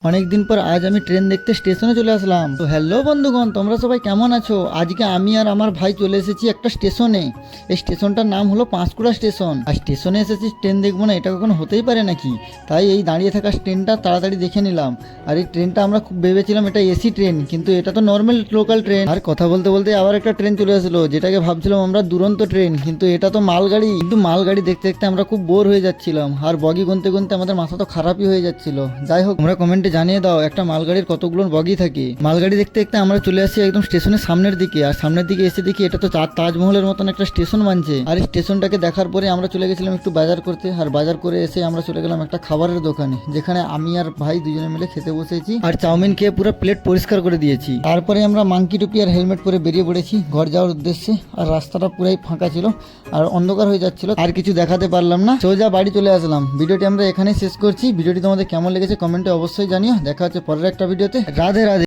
অনেকদিন পর আজ আমি ট্রেন দেখতে স্টেশনে চলে আসলাম। তো হ্যালো বন্ধুগণ, তোমরা সবাই কেমন আছো? আজকে আমি আর আমার ভাই চলে এসেছি একটা স্টেশনে। এই স্টেশনটার নাম হলো পাঁশকুড়া স্টেশন। আর স্টেশনে এসেছি ট্রেন দেখবো না, এটা কখনো হতেই পারে নাকি? তাই এই দাঁড়িয়ে থাকা ট্রেনটা তাড়াতাড়ি দেখে নিলাম। আর এই ট্রেনটা আমরা খুব ভেবেছিলাম এটা এসি ট্রেন, কিন্তু এটা তো নর্মাল লোকাল ট্রেন। আর কথা বলতে বলতে আবার একটা ট্রেন চলে আসলো, যেটাকে ভাবছিলাম আমরা দুরন্ত ট্রেন, কিন্তু এটা তো মালগাড়ি। কিন্তু মালগাড়ি দেখতে দেখতে আমরা খুব বোর হয়ে যাচ্ছিলাম, আর বগি গুনতে গুনতে আমাদের মাথা তো খারাপই হয়ে যাচ্ছিল। যাই হোক, তোমরা কমেন্টে জানিয়ে দাও একটা মালগাড়ির কতগুলো বগি থাকে। মালগাড়ি দেখতে দেখতে আমরা চলে আসি একদম স্টেশনের সামনের দিকে। আর সামনের দিকে এসে দেখি এটা তো তাজমহলের মতন একটা স্টেশন বানছে। আর এই স্টেশনটাকে দেখার পরে আমরা চলে গেছিলাম একটু বাজার করতে। আর বাজার করে এসে আমরা চলে গেলাম একটা খাবারের দোকানে, যেখানে আমি আর ভাই দুজনে মিলে খেতে বসেছি। আর চাউমিন খেয়ে পুরো প্লেট পরিষ্কার করে দিয়েছি। তারপরে আমরা মাংকি টুপি আর হেলমেট পরে বেরিয়ে পড়েছি ঘর যাওয়ার উদ্দেশ্যে। আর রাস্তাটা পুরাই ফাঁকা ছিল আর অন্ধকার হয়ে যাচ্ছিল, আর কিছু দেখাতে পারলাম না। সোজা বাড়ি চলে আসলাম। ভিডিওটি আমরা এখানেই শেষ করছি। ভিডিওটি তোমাদের কেমন লেগেছে কমেন্টে অবশ্যই জানিও। দেখা হচ্ছে পরের একটা ভিডিওতে। রাধে রাধে।